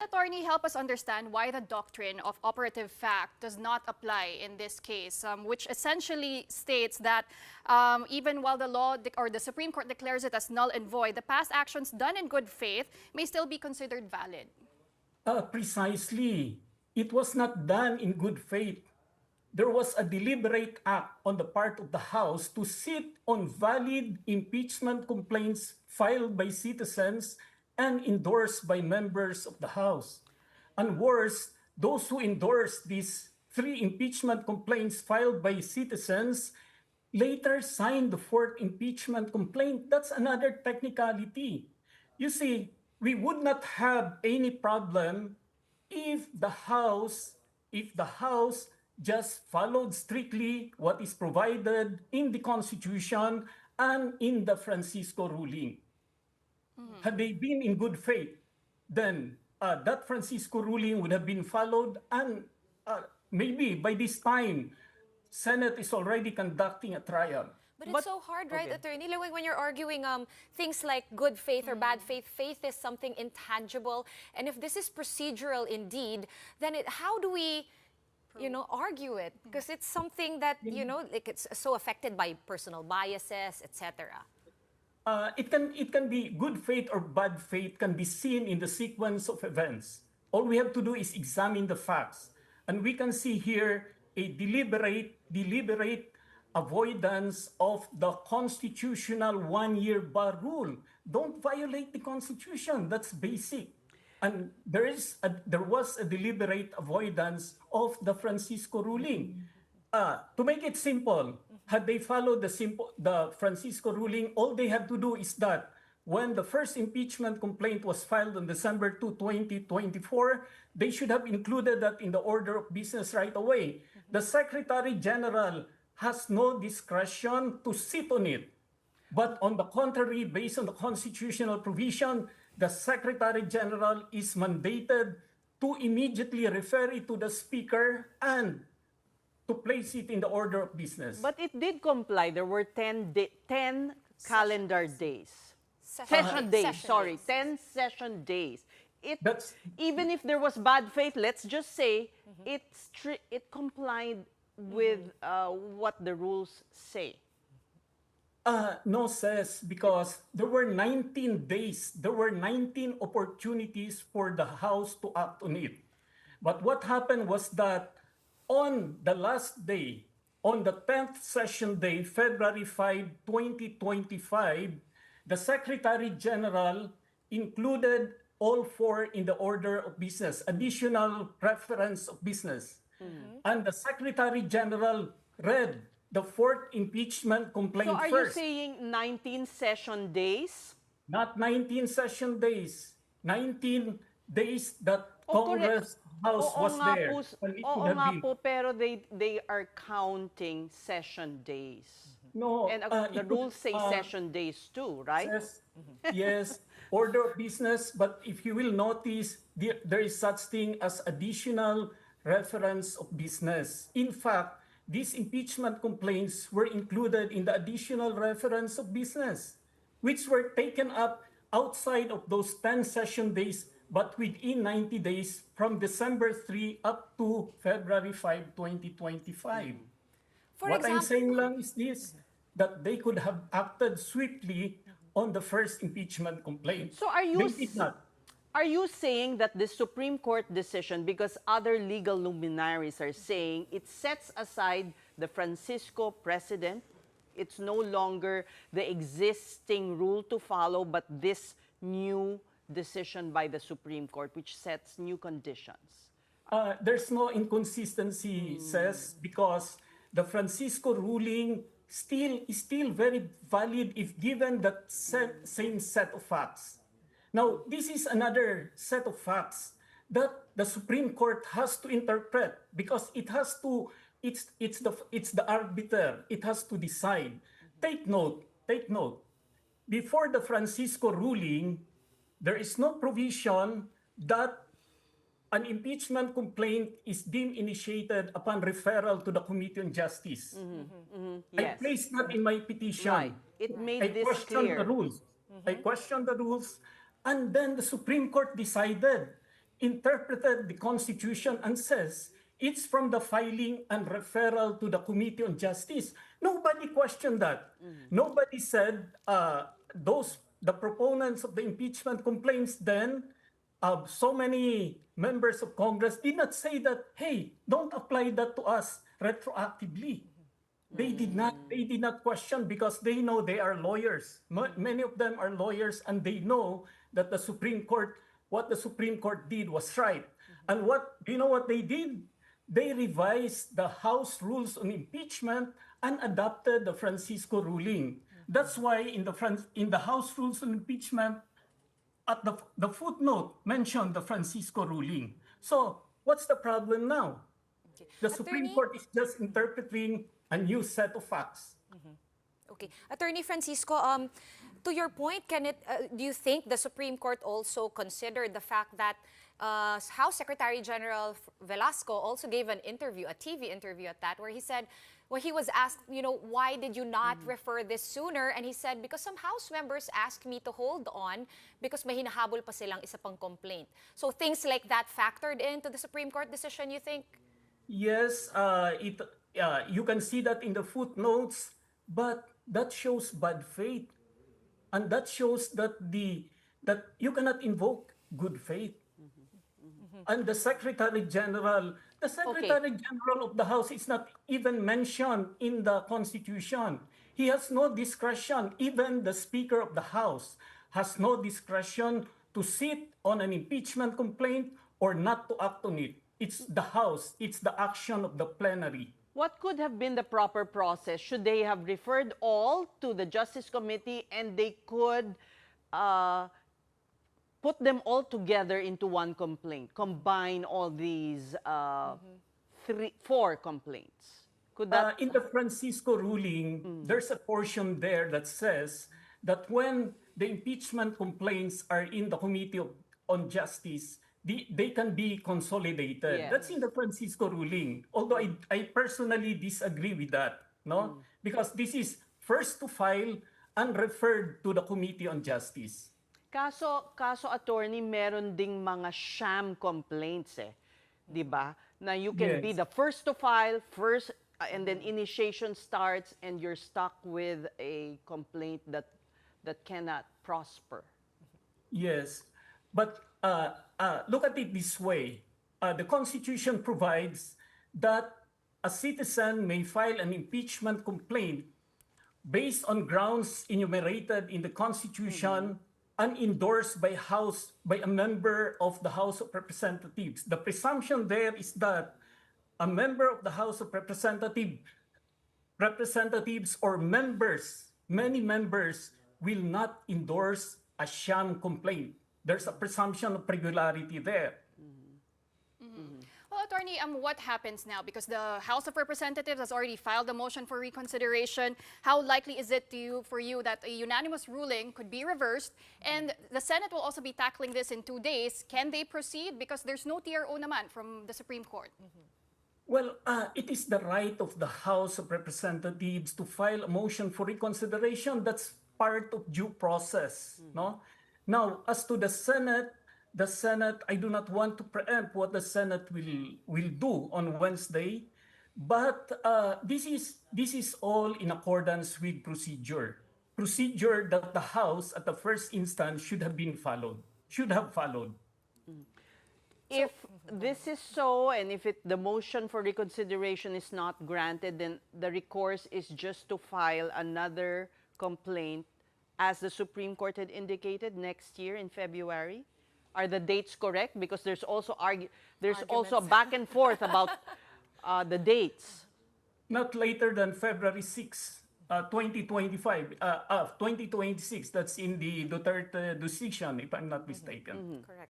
Attorney, help us understand why the doctrine of operative fact does not apply in this case, which essentially states that even while the law or the Supreme Court declares it as null and void, the past actions done in good faith may still be considered valid. Precisely. It was not done in good faith. There was a deliberate act on the part of the House to sit on valid impeachment complaints filed by citizens and endorsed by members of the House. And worse, those who endorsed these three impeachment complaints filed by citizens later signed the fourth impeachment complaint. That's another technicality. You see, we would not have any problem if the House just followed strictly what is provided in the Constitution and in the Francisco ruling. Had they been in good faith, then that Francisco ruling would have been followed, and maybe by this time, Senate is already conducting a trial. But it's so hard, right, Attorney? Like when you're arguing things like good faith or bad faith, faith is something intangible. And if this is procedural indeed, then how do we, argue it? Because it's something that, like it's so affected by personal biases, etc. It can be good faith or bad faith can be seen in the sequence of events. All we have to do is examine the facts. And we can see here a deliberate avoidance of the constitutional one-year bar rule. Don't violate the Constitution. That's basic. And there was a deliberate avoidance of the Francisco ruling. To make it simple, had they followed the Francisco ruling, all they had to do is that when the first impeachment complaint was filed on December 2, 2024, they should have included that in the order of business right away. The Secretary General has no discretion to sit on it. But on the contrary, based on the constitutional provision, the Secretary General is mandated to immediately refer it to the Speaker and to place it in the order of business. But it did comply. There were 10 calendar days. Session days, 10 session days. Even if there was bad faith, let's just say it complied with what the rules say. No, says, because there were 19 days, there were 19 opportunities for the House to act on it. But what happened was that on the last day, on the 10th session day, February 5, 2025, the Secretary General included all four in the order of business, additional reference of business. And the Secretary General read the fourth impeachment complaint first. So are you first. saying 19 session days? Not 19 session days. 19 days that Congress House was there. Oo nga po, pero they are counting session days. No. And the rules say session days too, right? Yes, order of business. But if you will notice, there is such thing as additional reference of business. In fact, these impeachment complaints were included in the additional reference of business, which were taken up outside of those 10 session days, but within 90 days from December 3 up to February 5, 2025. What I'm saying lang is this, that they could have acted swiftly on the first impeachment complaint. So are you saying that the Supreme Court decision, because other legal luminaries are saying it sets aside the Francisco precedent, it's no longer the existing rule to follow, but this new decision by the Supreme Court, which sets new conditions? There's no inconsistency, says, because the Francisco ruling is still very valid if given that same set of facts. Now, this is another set of facts that the Supreme Court has to interpret because it has to. It's the arbiter. It has to decide. Take note. Before the Francisco ruling, there is no provision that an impeachment complaint is deemed initiated upon referral to the Committee on Justice. Yes. I placed that in my petition. Right. It made this questioned clear. the rules. I questioned the rules, and then the Supreme Court decided interpreted the Constitution and says it's from the filing and referral to the Committee on Justice. Nobody questioned that. Nobody said the proponents of the impeachment complaints then, so many members of Congress did not say that, hey, don't apply that to us retroactively. They did not question because they know they are lawyers. Many of them are lawyers and they know that what the Supreme Court did was right. And do you know what they did? They revised the House rules on impeachment and adopted the Francisco ruling. That's why in the House rules on impeachment, at the footnote mentioned the Francisco ruling. So what's the problem now? The Supreme Court is just interpreting a new set of facts. Okay. Attorney Francisco, to your point, do you think the Supreme Court also considered the fact that House Secretary General Velasco also gave an interview, a TV interview at that, where he said, well, he was asked, why did you not refer this sooner? And he said, because some House members asked me to hold on because may hinahabol pa silang isa pang complaint. So things like that factored into the Supreme Court decision, you think? Yes, you can see that in the footnotes, but that shows bad faith. And that shows that you cannot invoke good faith. And the Secretary General of the House is not even mentioned in the Constitution. He has no discretion. Even the Speaker of the House has no discretion to sit on an impeachment complaint or not to act on it. It's the House. It's the action of the plenary. What could have been the proper process? Should they have referred all to the Justice Committee and they could put them all together into one complaint, combine all these 4 complaints? Could that... In the Francisco ruling, there's a portion there that says that when the impeachment complaints are in the Committee on Justice, they can be consolidated. Yes. That's in the Francisco ruling. Although I personally disagree with that, no? Because this is first to file and referred to the Committee on Justice. Kaso attorney, meron ding mga sham complaints di ba? Na you can be the first to file, and then initiation starts and you're stuck with a complaint that cannot prosper. Yes, but look at it this way. The Constitution provides that a citizen may file an impeachment complaint based on grounds enumerated in the Constitution and endorsed by a member of the House of Representatives. The presumption there is that a member of the House of Representatives or many members will not endorse a sham complaint. There's a presumption of regularity there. Well, Attorney, what happens now? Because the House of Representatives has already filed a motion for reconsideration. How likely is it for you that a unanimous ruling could be reversed? And the Senate will also be tackling this in 2 days. Can they proceed? Because there's no TRO naman from the Supreme Court. Well, it is the right of the House of Representatives to file a motion for reconsideration. That's part of due process, no? Now, as to the Senate, I do not want to preempt what the Senate will do on Wednesday, but this is all in accordance with procedure that the House at the first instance should have followed. If this is so, and if the motion for reconsideration is not granted, then the recourse is just to file another complaint, as the Supreme Court had indicated, next year in February. Are the dates correct? Because there's also also back and forth about the dates. Not later than February 6, 2025, 2026. That's in the Duterte decision, if I'm not mistaken. Correct.